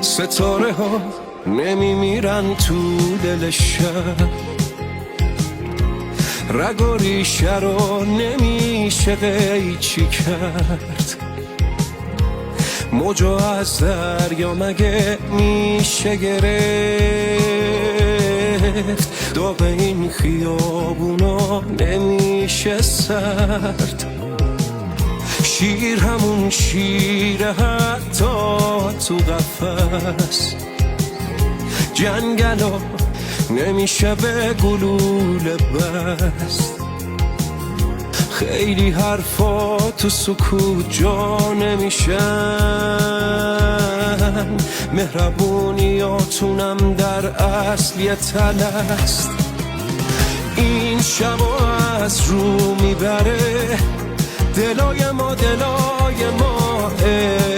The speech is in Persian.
ستاره ها نمیمیرن تو دل شب، رگ و ریشه رو نمیشه قیچی کرد، موجو از دریا مگه میشه گرفت، داغ این خیابونا نمیشه سرد، شیر همون شیره حتی تو قفس، جنگلا نمیشه به گلوله بست، خیلی حرفا تو سکوت جا نمیشن، مهربونیاتونم در اصل یه طلست، این شبا از رو میبره دلای ما